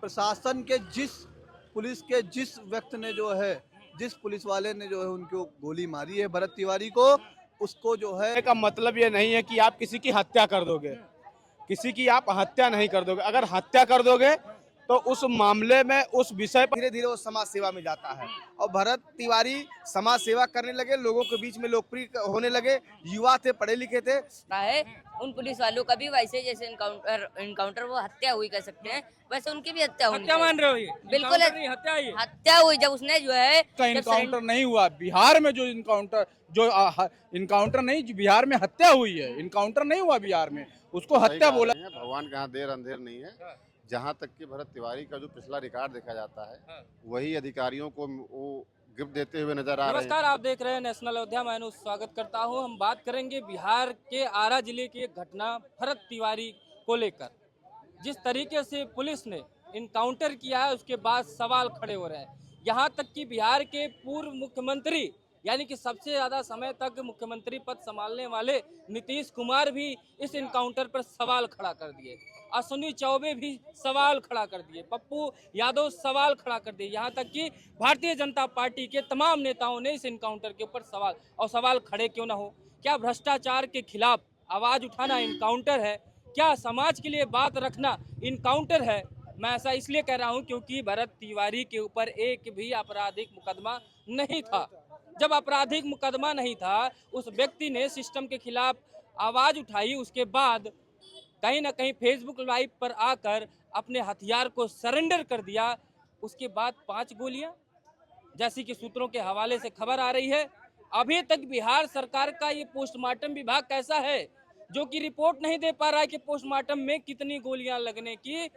प्रशासन के पुलिस के जिस व्यक्ति ने जो है, जिस पुलिस वाले ने जो है उनको गोली मारी है भरत तिवारी को, उसको जो है का मतलब ये नहीं है कि आप किसी की हत्या कर दोगे, किसी की आप हत्या नहीं कर दोगे। अगर हत्या कर दोगे तो उस मामले में उस विषय पर धीरे धीरे वो समाज सेवा में जाता है। और भरत तिवारी समाज सेवा करने लगे, लोगों के बीच में लोकप्रिय होने लगे, युवा थे, पढ़े लिखे थे। है उन पुलिस वालों का भी वैसे जैसे इनकाउंटर वो हत्या हुई कह सकते हैं, वैसे उनकी भी हत्या हुई। हत्या मान रहे हो? ये बिल्कुल हत्या है। हत्या हुई जब उसने जो है इनकाउंटर नहीं हुआ बिहार में, जो इनकाउंटर नहीं, बिहार में हत्या हुई है, इनकाउंटर नहीं हुआ बिहार में, उसको हत्या बोला। भगवान के यहाँ देर अंधेर नहीं है। जहाँ तक कि भरत तिवारी का जो पिछला रिकॉर्ड देखा जाता है, वही अधिकारियों को वो गिफ्ट देते हुए नजर आ रहे हैं। नमस्कार, आप देख रहे हैं नेशनल अयोध्या। मैं स्वागत करता हूं। हम बात करेंगे बिहार के आरा जिले की एक घटना भरत तिवारी को लेकर। जिस तरीके से पुलिस ने इनकाउंटर किया है, उसके बाद सवाल खड़े हो रहे हैं। यहाँ तक कि बिहार के पूर्व मुख्यमंत्री यानी कि सबसे ज्यादा समय तक मुख्यमंत्री पद संभालने वाले नीतीश कुमार भी इस इनकाउंटर पर सवाल खड़ा कर दिए। अश्विनी चौबे भी सवाल खड़ा कर दिए, पप्पू यादव सवाल खड़ा कर दिए। यहाँ तक कि भारतीय जनता पार्टी के तमाम नेताओं ने इस इनकाउंटर के ऊपर सवाल खड़े क्यों ना हो। क्या भ्रष्टाचार के खिलाफ आवाज उठाना इनकाउंटर है? क्या समाज के लिए बात रखना इनकाउंटर है? मैं ऐसा इसलिए कह रहा हूं क्योंकि भरत तिवारी के ऊपर एक भी आपराधिक मुकदमा नहीं था। जब आपराधिक मुकदमा नहीं था, उस व्यक्ति ने सिस्टम के खिलाफ आवाज उठाई। उसके बाद कहीं ना कहीं फेसबुक लाइव पर आकर अपने हथियार को सरेंडर कर दिया। उसके बाद 5 गोलियां, जैसी कि सूत्रों के हवाले से खबर आ रही है। अभी तक बिहार सरकार का ये पोस्टमार्टम विभाग कैसा है, जो कि रिपोर्ट नहीं दे पा रहा है कि पोस्टमार्टम में कितनी गोलियां लगने की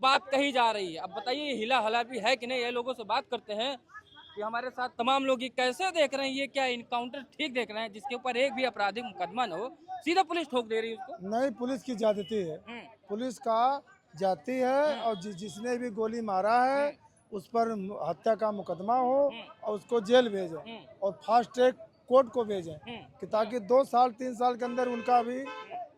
बात कही जा रही है। अब बताइए, ये हिला हला भी है कि नहीं? ये लोगों से बात करते हैं कि हमारे साथ तमाम लोग ये कैसे देख रहे हैं, ये क्या इनकाउंटर ठीक देख रहे हैं जिसके ऊपर एक भी आपराधिक मुकदमा न हो, सीधा पुलिस ठोक दे रही है उसको? नहीं, पुलिस की ज्यादती है, पुलिस का जाती है। और जिसने भी गोली मारा है उस पर हत्या का मुकदमा हो और उसको जेल भेजें और फास्ट ट्रैक कोर्ट को भेजें कि ताकि 2 साल 3 साल के अंदर उनका भी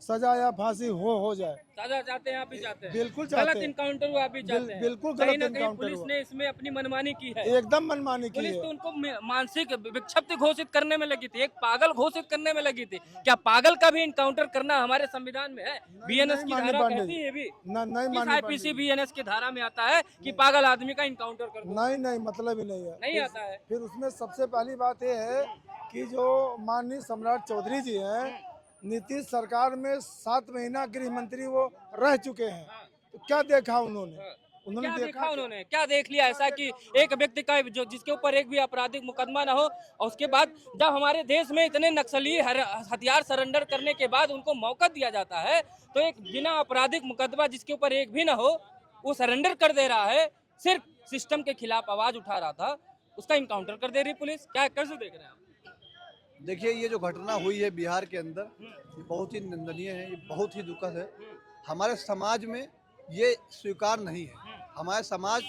सजा या फांसी हो जाए। सजा चाहते हैं आप भी चाहते हैं? बिल्कुल चाहते हैं। गलत इनकाउंटर हुआ आप भी चाहते हैं? बिल्कुल कहीं गलत ना कहीं इनकाउंटर पुलिस हुआ। ने इसमें अपनी मनमानी की है। एकदम मनमानी की पुलिस है। तो उनको मानसिक विक्षिप्त घोषित करने में लगी थी, एक पागल घोषित करने में लगी थी। क्या पागल का भी इनकाउंटर करना हमारे संविधान में है? बीएनएस की धारा कहती है भी, किस आईपीसी बीएनएस की धारा में आता है कि पागल आदमी का इनकाउंटर कर दो? नहीं, मतलब ही नहीं है, नहीं आता है। फिर उसमें सबसे पहली बात यह है कि जो माननीय सम्राट चौधरी जी हैं, नीतीश सरकार में 7 महीना गृह मंत्री वो रह चुके हैं। तो क्या देखा उन्होंने? क्या देखा उन्होंने? क्या देख लिया ऐसा कि एक व्यक्ति का जो जिसके ऊपर एक भी आपराधिक मुकदमा ना हो, और उसके बाद जब हमारे देश में इतने नक्सली हथियार सरेंडर करने के बाद उनको मौका दिया जाता है, तो एक बिना आपराधिक मुकदमा जिसके ऊपर एक भी ना हो, वो सरेंडर कर दे रहा है, सिर्फ सिस्टम के खिलाफ आवाज उठा रहा था, उसका इनकाउंटर कर दे रही पुलिस। क्या कैसे देख रहे हैं आप? देखिए, ये जो घटना हुई है बिहार के अंदर, ये बहुत ही निंदनीय है, ये बहुत ही दुखद है। हमारे समाज में ये स्वीकार नहीं है, हमारा समाज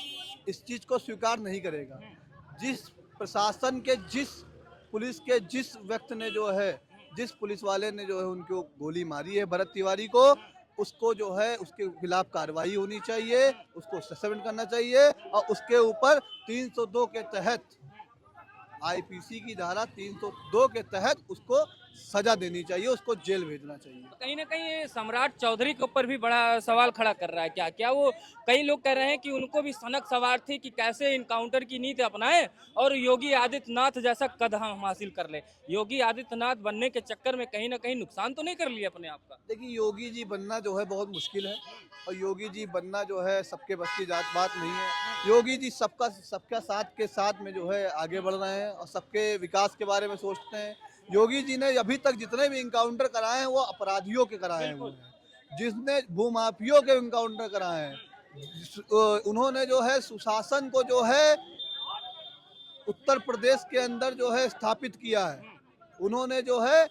इस चीज़ को स्वीकार नहीं करेगा। जिस प्रशासन के पुलिस के जिस व्यक्ति ने जो है, जिस पुलिस वाले ने जो है उनको गोली मारी है भरत तिवारी को, उसको जो है उसके खिलाफ कार्रवाई होनी चाहिए, उसको सस्पेंड करना चाहिए और उसके ऊपर 302 के तहत, आईपीसी की धारा 302 के तहत उसको सजा देनी चाहिए, उसको जेल भेजना चाहिए। कहीं ना कहीं ये सम्राट चौधरी के ऊपर भी बड़ा सवाल खड़ा कर रहा है। क्या वो, कई लोग कह रहे हैं कि उनको भी सनक सवार थी कि कैसे इनकाउंटर की नीति अपनाए और योगी आदित्यनाथ जैसा कद हम हासिल कर ले। योगी आदित्यनाथ बनने के चक्कर में कहीं ना कहीं नुकसान तो नहीं कर लिया अपने आप का? देखिए, योगी जी बनना जो है बहुत मुश्किल है और योगी जी बनना जो है सबके बस की बात नहीं है। योगी जी सबका साथ के साथ में जो है आगे बढ़ रहे हैं और सबके विकास के बारे में सोचते हैं। योगी जी ने अभी तक जितने भी इनकाउंटर कराए हैं वो अपराधियों के कराए हैं। जिसने भूमाफियों के इनकाउंटर कराए हैं, उन्होंने जो है सुशासन को जो है उत्तर प्रदेश के अंदर जो है स्थापित किया है। उन्होंने जो है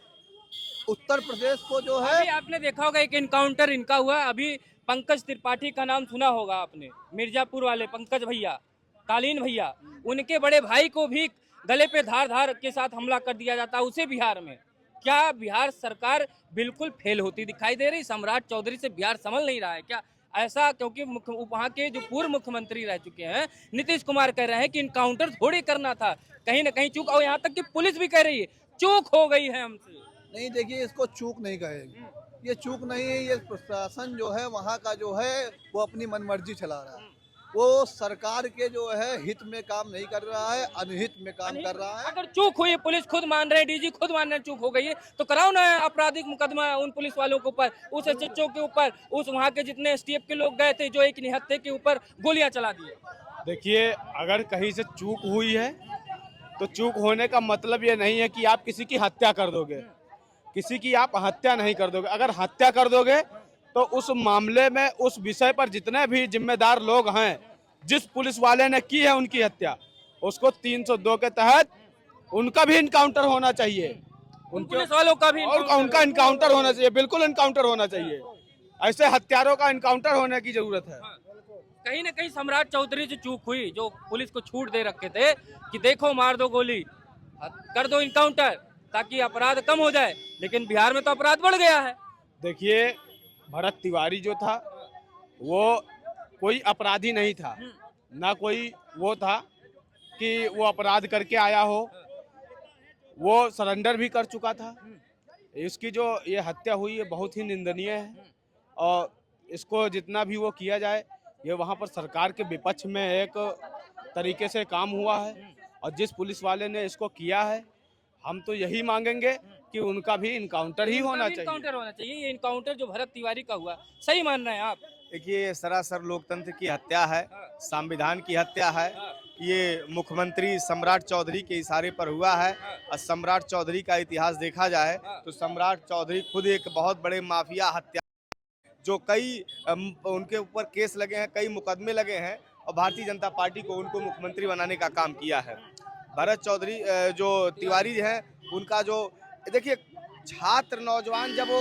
उत्तर प्रदेश को जो है, अभी आपने देखा होगा एक इनकाउंटर इनका हुआ, अभी पंकज त्रिपाठी का नाम सुना होगा आपने, मिर्जापुर वाले पंकज भैया, कालीन भैया, उनके बड़े भाई को भी गले पे धार के साथ हमला कर दिया जाता है उसे बिहार में। क्या बिहार सरकार बिल्कुल फेल होती दिखाई दे रही? सम्राट चौधरी से बिहार संभल नहीं रहा है क्या? ऐसा क्योंकि वहाँ के जो पूर्व मुख्यमंत्री रह चुके हैं नीतीश कुमार कह रहे हैं कि इनकाउंटर थोड़ी करना था, कहीं ना कहीं चूक, और यहाँ तक कि पुलिस भी कह रही है चूक हो गई है हमसे। नहीं, देखिए इसको चूक नहीं कहेंगे, ये चूक नहीं है। ये प्रशासन जो है वहाँ का जो है वो अपनी मनमर्जी चला रहा है, वो सरकार के जो है हित में काम नहीं कर रहा है, अनहित में काम कर रहा है। अगर चूक हुई, पुलिस खुद मान रहे हैं, डीजी खुद मान रहे हैं चूक हो गई है, तो कराओ ना आपराधिक मुकदमा उन पुलिस वालों के ऊपर, उस एसएचओ के ऊपर, उस वहाँ के जितने एसटीएफ के लोग गए थे जो एक निहत्थे के ऊपर गोलियां चला दी। देखिए, अगर कहीं से चूक हुई है तो चूक होने का मतलब ये नहीं है कि आप किसी की हत्या कर दोगे, किसी की आप हत्या नहीं कर दोगे। अगर हत्या कर दोगे तो उस मामले में, उस विषय पर जितने भी जिम्मेदार लोग हैं, जिस पुलिस वाले ने की है उनकी हत्या, उसको 302 के तहत उनका भी इनकाउंटर होना चाहिए, उन पुलिस वालों का भी और उनका इनकाउंटर होना चाहिए, बिल्कुल इनकाउंटर होना चाहिए। ऐसे हत्यारों का इनकाउंटर होने की जरूरत है। कहीं ना कहीं सम्राट चौधरी से चूक हुई, जो पुलिस को छूट दे रखे थे कि देखो मार दो गोली, कर दो इनकाउंटर ताकि अपराध कम हो जाए, लेकिन बिहार में तो अपराध बढ़ गया है। देखिए, भरत तिवारी जो था वो कोई अपराधी नहीं था, ना कोई वो था कि वो अपराध करके आया हो, वो सरेंडर भी कर चुका था। इसकी जो ये हत्या हुई है बहुत ही निंदनीय है, और इसको जितना भी वो किया जाए, ये वहाँ पर सरकार के विपक्ष में एक तरीके से काम हुआ है। और जिस पुलिस वाले ने इसको किया है, हम तो यही मांगेंगे कि उनका भी इनकाउंटर ही होना चाहिए। इनकाउंटर होना चाहिए। ये इनकाउंटर जो भरत तिवारी का हुआ, सही मान रहे हैं आप? देखिए, ये सरासर लोकतंत्र की हत्या है, संविधान की हत्या है। ये मुख्यमंत्री सम्राट चौधरी के इशारे पर हुआ है। और सम्राट चौधरी का इतिहास देखा जाए तो सम्राट चौधरी खुद एक बहुत बड़े माफिया हत्या, जो कई उनके ऊपर केस लगे हैं, कई मुकदमे लगे हैं, और भारतीय जनता पार्टी को उनको मुख्यमंत्री बनाने का काम किया है। भरत चौधरी जो तिवारी हैं, उनका जो देखिए, छात्र नौजवान जब वो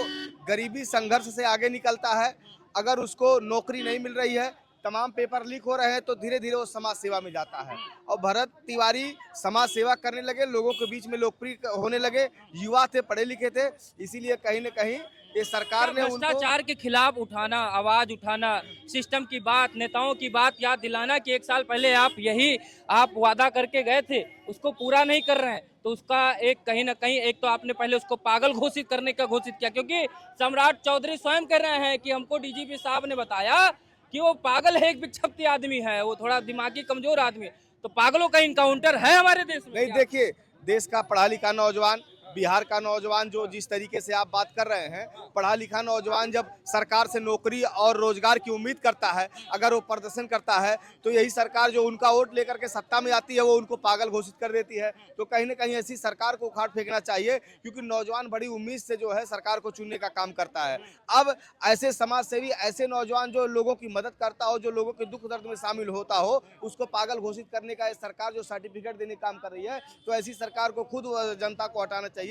गरीबी संघर्ष से आगे निकलता है, अगर उसको नौकरी नहीं मिल रही है, तमाम पेपर लीक हो रहे हैं, तो धीरे धीरे वो समाज सेवा में जाता है। और भरत तिवारी समाज सेवा करने लगे, लोगों के बीच में लोकप्रिय होने लगे, युवा थे, पढ़े लिखे थे, इसीलिए कहीं न कहीं ये सरकार ने उनको भ्रष्टाचार के खिलाफ उठाना, आवाज उठाना, सिस्टम की बात, नेताओं की बात याद दिलाना कि एक साल पहले आप वादा करके गए थे, उसको पूरा नहीं कर रहे हैं, तो उसका एक कहीं ना कहीं, एक तो आपने पहले उसको पागल घोषित करने का घोषित किया, क्योंकि सम्राट चौधरी स्वयं कह रहे हैं कि हमको डीजीपी साहब ने बताया कि वो पागल है, एक विक्षिप्त आदमी है, वो थोड़ा दिमागी कमजोर आदमी है। तो पागलों का इनकाउंटर है हमारे देश में? नहीं, देखिए, देश का पढ़ा लिखा नौजवान, बिहार का नौजवान, जो जिस तरीके से आप बात कर रहे हैं, पढ़ा लिखा नौजवान जब सरकार से नौकरी और रोजगार की उम्मीद करता है, अगर वो प्रदर्शन करता है, तो यही सरकार जो उनका वोट लेकर के सत्ता में आती है, वो उनको पागल घोषित कर देती है। तो कहीं ना कहीं ऐसी सरकार को उखाड़ फेंकना चाहिए, क्योंकि नौजवान बड़ी उम्मीद से जो है सरकार को चुनने का काम करता है। अब ऐसे समाज सेवी, ऐसे नौजवान जो लोगों की मदद करता हो, जो लोगों के दुख दर्द में शामिल होता हो, उसको पागल घोषित करने का सरकार जो सर्टिफिकेट देने का काम कर रही है, तो ऐसी सरकार को खुद जनता को हटाना चाहिए।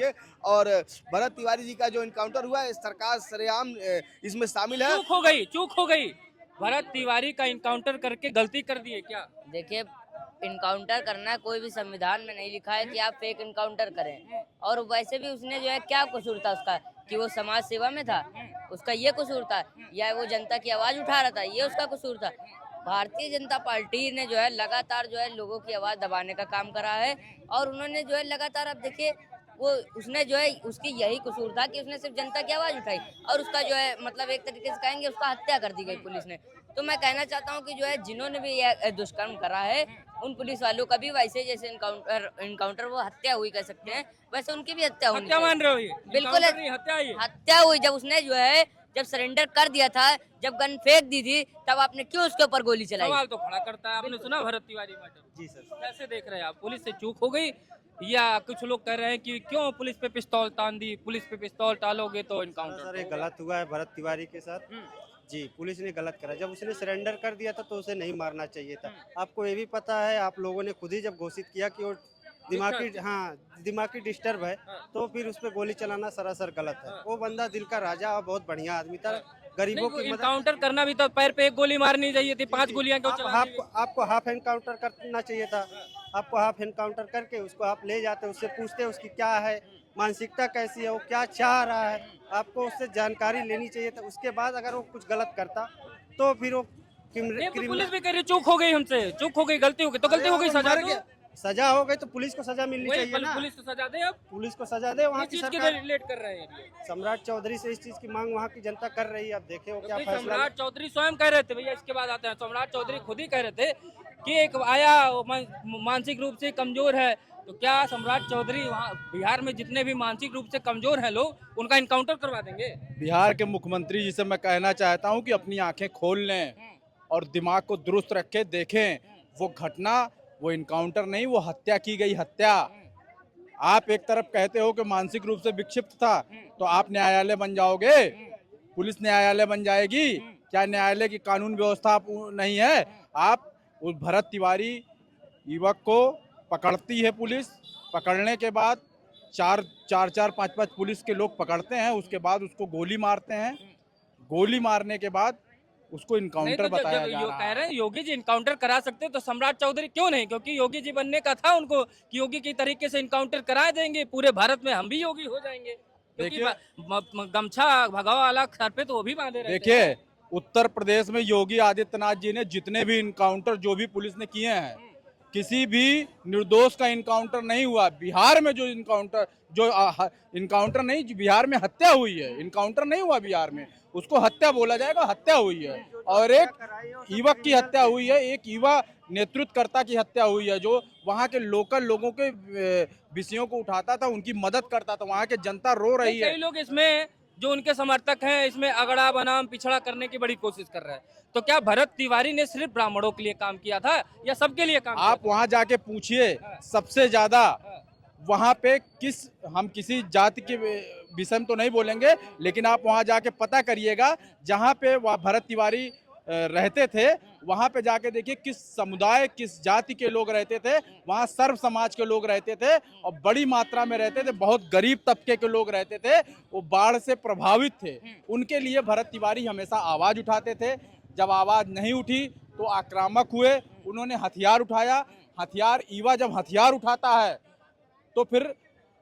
और भरत तिवारी जी का जो इनकाउंटर हुआ है, सरकार सरेआम इसमें शामिल है। चूक हो गई। भरत तिवारी का इनकाउंटर करके गलती कर दी है क्या? देखिए, इनकाउंटर करना कोई भी संविधान में नहीं लिखा है कि आप फेक इनकाउंटर करें। और वैसे भी उसने जो है, क्या कसूर था उसका कि वो समाज सेवा में था? उसका ये कसूर था, या वो जनता की आवाज उठा रहा था, ये उसका कसूर था? भारतीय जनता पार्टी ने जो है लगातार जो है लोगों की आवाज दबाने का काम करा है, और उन्होंने जो है लगातार, अब देखिए, उसने जो है, उसकी यही कसूर था कि उसने सिर्फ जनता की आवाज उठाई, और उसका जो है मतलब एक तरीके से कहेंगे उसका हत्या कर दी गई पुलिस ने। तो मैं कहना चाहता हूं कि जो है जिन्होंने भी यह दुष्कर्म करा है, उन पुलिस वालों का भी वैसे जैसे इनकाउंटर वो हत्या हुई कह सकते हैं, वैसे उनकी भी हत्या होनी क्या मान रहे हो? ये बिल्कुल हत्या हुई। जब उसने जो है, जब सरेंडर कर दिया था, जब गन फेंक दी थी, तब आपने क्यों उसके ऊपर गोली चलाई? सवाल तो खड़ा करता है। आपने सुना भरत तिवारी मैटर? जी सर। कैसे देख रहे हैं आप? पुलिस से चूक हो गई, या कुछ लोग कह रहे हैं कि क्यों पुलिस पे पिस्तौल तान दी, पुलिस पे पिस्तौल टालोगे तो इनकाउंटर? सर, ये गलत हुआ है भरत तिवारी के साथ। जी, पुलिस ने गलत करा। जब उसने सरेंडर कर दिया था तो उसे नहीं मारना चाहिए था। आपको ये भी पता है, आप लोगों ने खुद ही जब घोषित किया कि वो दिमागी डिस्टर्ब है, तो फिर उस पर गोली चलाना सरासर गलत है। वो बंदा दिल का राजा और बहुत बढ़िया आदमी था, गरीबों की मदद। इनकाउंटर करना भी तो पैर पे एक गोली मारनी चाहिए थी, 5 गोलियां क्यों चलानी? आपको हाफ एनकाउंटर करना चाहिए था। आपको हाफ एनकाउंटर करके उसको आप ले जाते, उससे पूछते उसकी क्या है, मानसिकता कैसी है, वो क्या चाह रहा है, आपको उससे जानकारी लेनी चाहिए था। उसके बाद अगर वो कुछ गलत करता तो फिर वो ये तो पुलिस भी कह रही चूक हो गई हमसे, चूक हो गई, गलती हो गई, तो गलती हो गई, सजा दो। सजा हो गई तो पुलिस को सजा मिलनी चाहिए ना। पुलिस को सजा दे, अब पुलिस को सजा दे। वहाँ इस की चीज के सरकार लिए लेट कर रहे हैं ये। सम्राट चौधरी से इस चीज की मांग वहाँ की जनता कर रही है। अब देखे वो क्या भाई फैसला। सम्राट चौधरी स्वयं कह रहे थे, भैया इसके बाद आते हैं, सम्राट चौधरी खुद ही कह रहे थे कि एक आया मानसिक रूप से कमजोर है, तो क्या सम्राट चौधरी वहाँ बिहार में जितने भी मानसिक रूप से कमजोर हैं लोग, उनका इनकाउंटर करवा देंगे? बिहार के मुख्यमंत्री जी से मैं कहना चाहता हूं कि अपनी आंखें खोल लें और दिमाग को दुरुस्त रख के देखें। वो घटना, वो इनकाउंटर नहीं, वो हत्या की गई हत्या। आप एक तरफ कहते हो कि मानसिक रूप से विक्षिप्त था, तो आप न्यायालय बन जाओगे, पुलिस न्यायालय बन जाएगी क्या? न्यायालय की कानून व्यवस्था नहीं है? आप उस भरत तिवारी युवक को पकड़ती है पुलिस, पकड़ने के बाद चार पाँच पुलिस के लोग पकड़ते हैं, उसके बाद उसको गोली मारते हैं। गोली मारने के बाद उसको इनकाउंटर बताया जा रहा कह है। रहे हैं योगी जी इनकाउंटर करा सकते तो सम्राट चौधरी क्यों नहीं? क्योंकि योगी जी बनने का था उनको कि योगी की तरीके से इनकाउंटर करा देंगे, पूरे भारत में हम भी योगी हो जाएंगे। क्योंकि गमछा भगवा वाला सर पे तो वो भी बांधे रहते हैं। देखिए, उत्तर प्रदेश में योगी आदित्यनाथ जी ने जितने भी इनकाउंटर जो भी पुलिस ने किए हैं, किसी भी निर्दोष का इनकाउंटर नहीं हुआ। बिहार में जो इनकाउंटर नहीं, बिहार में हत्या हुई है, इनकाउंटर नहीं हुआ बिहार में, उसको हत्या बोला जाएगा, हत्या हुई है। और एक युवक की हत्या हुई है, एक युवा नेतृत्वकर्ता की हत्या हुई है, जो वहाँ के लोकल लोगों के विषयों को उठाता था, उनकी मदद करता था। वहाँ के जनता रो रही है। कई लोग इसमें जो उनके समर्थक हैं इसमें अगड़ा बनाम पिछड़ा करने की बड़ी कोशिश कर रहे हैं। तो क्या भरत तिवारी ने सिर्फ ब्राह्मणों के लिए काम किया था या सबके लिए काम आप वहाँ जाके पूछिए, सबसे ज्यादा वहाँ पे हम किसी जाति के विषय में तो नहीं बोलेंगे, लेकिन आप वहाँ जाके पता करिएगा, जहाँ पे वह भरत तिवारी रहते थे, वहाँ पे जाके देखिए किस समुदाय, किस जाति के लोग रहते थे। वहाँ सर्व समाज के लोग रहते थे और बड़ी मात्रा में रहते थे। बहुत गरीब तबके के लोग रहते थे, वो बाढ़ से प्रभावित थे। उनके लिए भरत तिवारी हमेशा आवाज उठाते थे। जब आवाज नहीं उठी तो आक्रामक हुए, उन्होंने हथियार उठाया। युवा जब हथियार उठाता है तो फिर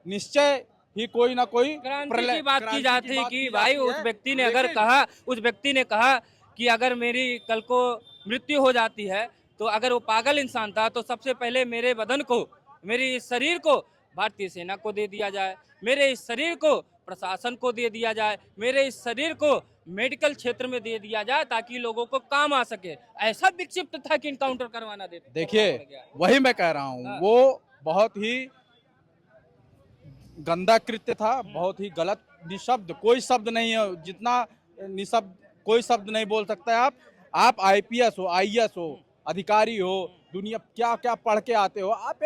निश्चय ही कोई ना कोई क्रांति की बात की जाती है कि भाई उस व्यक्ति ने अगर कहा, उस व्यक्ति ने कहा कि अगर मेरी कल को मृत्यु हो जाती है, तो अगर वो पागल इंसान था तो सबसे पहले मेरे बदन को, मेरे इस शरीर को भारतीय सेना को दे दिया जाए, मेरे इस शरीर को प्रशासन को दे दिया जाए, मेरे इस शरीर को मेडिकल क्षेत्र में दे दिया जाए, ताकि लोगों को काम आ सके। ऐसा विक्षिप्त था कि इनकाउंटर करवाना देते। देखिए, वही मैं कह रहा हूँ, वो बहुत ही गंदा कृत्य था, बहुत ही गलत। निशब्द, कोई शब्द नहीं है, जितना निशब्द कोई शब्द नहीं बोल सकता है। आप IPS हो, IAS हो, अधिकारी हो, दुनिया क्या क्या पढ़ के आते हो, आप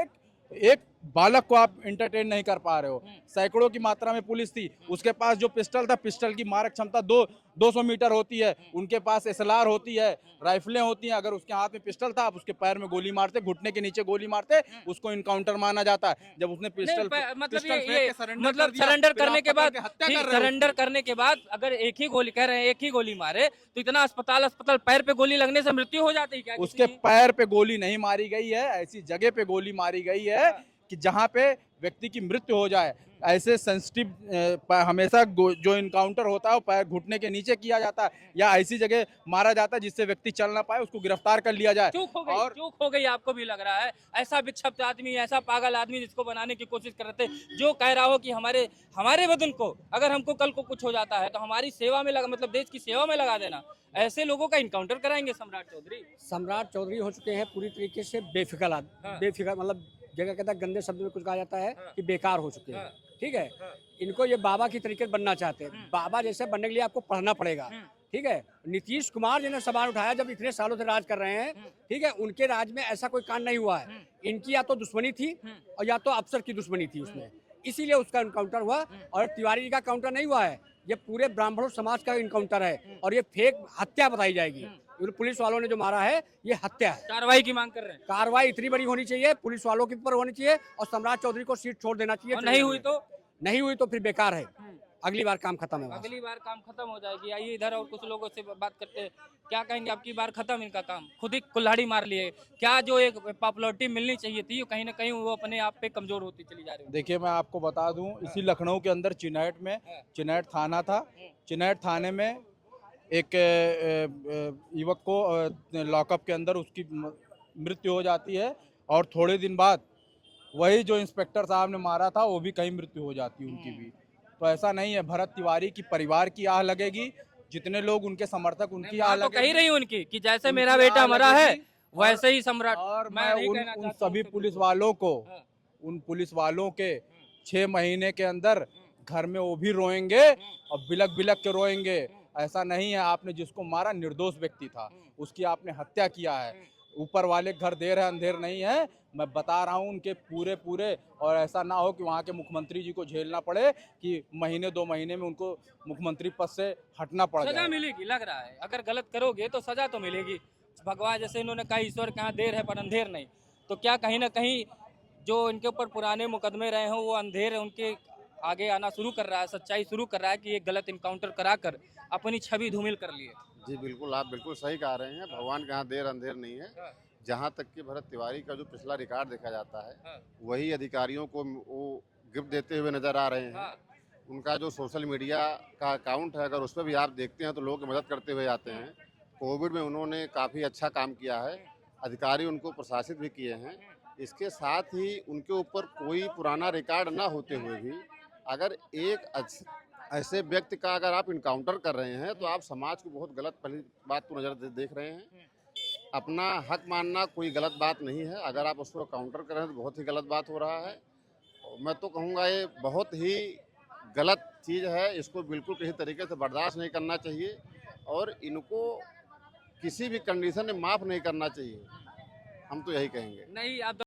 एक बालक को आप एंटरटेन नहीं कर पा रहे हो। सैकड़ों की मात्रा में पुलिस थी, उसके पास जो पिस्टल था, पिस्टल की मारक क्षमता 200 मीटर होती है, उनके पास SLR होती है, राइफलें होती हैं। अगर उसके हाथ में पिस्टल था, आप उसके पैर में गोली मारते, घुटने के नीचे गोली मारते, उसको इनकाउंटर माना जाता है। जब उसने सरेंडर करने के बाद, सरेंडर करने के बाद अगर एक ही गोली मारे तो इतना अस्पताल पैर पे गोली लगने से मृत्यु हो जाती है क्या? उसके पैर पे गोली नहीं मारी गई है, ऐसी जगह पे गोली मारी गई है कि जहां पे व्यक्ति की मृत्यु हो जाए। ऐसे सेंसिटिव हमेशा जो इनकाउंटर होता है वो पैर घुटने के नीचे किया जाता है, या ऐसी जगह मारा जाता है जिससे व्यक्ति चल ना पाए, उसको गिरफ्तार कर लिया जाए। चूक हो गई आपको भी लग रहा है? ऐसा विक्षिप्त आदमी, ऐसा पागल आदमी जिसको बनाने की कोशिश कर रहे थे, जो कह रहा हो कि हमारे बदन को अगर हमको कल को कुछ हो जाता है तो हमारी सेवा में लगा, मतलब देश की सेवा में लगा देना, ऐसे लोगों का इनकाउंटर कराएंगे सम्राट चौधरी? सम्राट चौधरी हो चुके हैं पूरी तरीके से बेफिक्र बेफिक्र, मतलब जगह कहता है गंदे शब्द में कुछ कहा जाता है कि बेकार हो चुके हैं। ठीक है, इनको ये बाबा की तरीके बनना चाहते हैं। बाबा जैसे बनने के लिए आपको पढ़ना पड़ेगा। ठीक है, नीतीश कुमार जी ने सवाल उठाया जब इतने सालों से राज कर रहे हैं, ठीक है, उनके राज में ऐसा कोई कांड नहीं हुआ है। इनकी या तो दुश्मनी थी और या तो अफसर की दुश्मनी थी उसमें, इसीलिए उसका इनकाउंटर हुआ। और तिवारी जी का काउंटर नहीं हुआ है, ये पूरे ब्राह्मणों समाज का इनकाउंटर है और ये फेक हत्या बताई जाएगी। पुलिस वालों ने जो मारा है ये हत्या है। कार्रवाई की मांग कर रहे हैं। कार्रवाई इतनी बड़ी होनी चाहिए, पुलिस वालों के ऊपर होनी चाहिए और सम्राट चौधरी को सीट छोड़ देना चाहिए। नहीं हुई तो फिर बेकार है, अगली बार काम खत्म है। अगली बार काम खत्म हो जाएगी। आइए इधर और कुछ लोगों से बात करते हैं, क्या कहेंगे? आपकी बार खत्म इनका काम, खुद ही कुल्हाड़ी मार लिए। क्या जो एक पॉपुलरिटी मिलनी चाहिए थी कहीं ना कहीं वो अपने आप पे कमजोर होती चली जा रही है? देखिए, मैं आपको बता दूं, इसी लखनऊ के अंदर चिनैट थाना था। चिनैट थाने में एक युवक को लॉकअप के अंदर उसकी मृत्यु हो जाती है, और थोड़े दिन बाद वही जो इंस्पेक्टर साहब ने मारा था वो भी कहीं मृत्यु हो जाती है उनकी भी। तो ऐसा नहीं है, भरत तिवारी की परिवार की आह लगेगी, जितने लोग उनके समर्थक उनकी आह तो कही लगेगी, रही उनकी कि जैसे उनकी मेरा बेटा आह मरा है लगेगी। वैसे ही सम्राट। और मैं मैं नहीं उन कहना उन चाहता हूं सभी कि- पुलिस वालों को, हाँ। उन पुलिस वालों के 6 महीने के अंदर घर में वो भी रोएंगे और बिलक बिलक के रोएंगे। ऐसा नहीं है, आपने जिसको मारा निर्दोष व्यक्ति था, उसकी आपने हत्या किया है। ऊपर वाले घर देर है अंधेर नहीं है, मैं बता रहा हूँ उनके पूरे। और ऐसा ना हो कि वहाँ के मुख्यमंत्री जी को झेलना पड़े कि महीने 2 महीने में उनको मुख्यमंत्री पद से हटना पड़ सजा जाए। मिलेगी लग रहा है, अगर गलत करोगे तो सजा तो मिलेगी। भगवान जैसे इन्होंने कहा ईश्वर के यहाँ देर है पर अंधेर नहीं, तो क्या कहीं ना कहीं जो इनके ऊपर पुराने मुकदमे रहे हों वो अंधेर उनके आगे आना शुरू कर रहा है, सच्चाई शुरू कर रहा है कि ये गलत इनकाउंटर कराकर अपनी छवि धूमिल कर लिए। जी बिल्कुल, आप बिल्कुल सही कह रहे हैं। भगवान के यहाँ देर अंधेर नहीं है। जहाँ तक कि भरत तिवारी का जो पिछला रिकॉर्ड देखा जाता है, वही अधिकारियों को वो गिफ्ट देते हुए नजर आ रहे हैं। उनका जो सोशल मीडिया का अकाउंट है, अगर उस पर भी आप देखते हैं तो लोग मदद करते हुए आते हैं। कोविड में उन्होंने काफ़ी अच्छा काम किया है, अधिकारी उनको प्रशासित भी किए हैं। इसके साथ ही उनके ऊपर कोई पुराना रिकॉर्ड ना होते हुए भी अगर एक ऐसे व्यक्ति का अगर आप इनकाउंटर कर रहे हैं तो आप समाज को बहुत गलत पहली बात तो नज़र देख रहे हैं। अपना हक मानना कोई गलत बात नहीं है, अगर आप उसको काउंटर कर रहे हैं तो बहुत ही गलत बात हो रहा है। और मैं तो कहूँगा ये बहुत ही गलत चीज़ है, इसको बिल्कुल किसी तरीके से बर्दाश्त नहीं करना चाहिए और इनको किसी भी कंडीशन में माफ़ नहीं करना चाहिए। हम तो यही कहेंगे। नहीं आप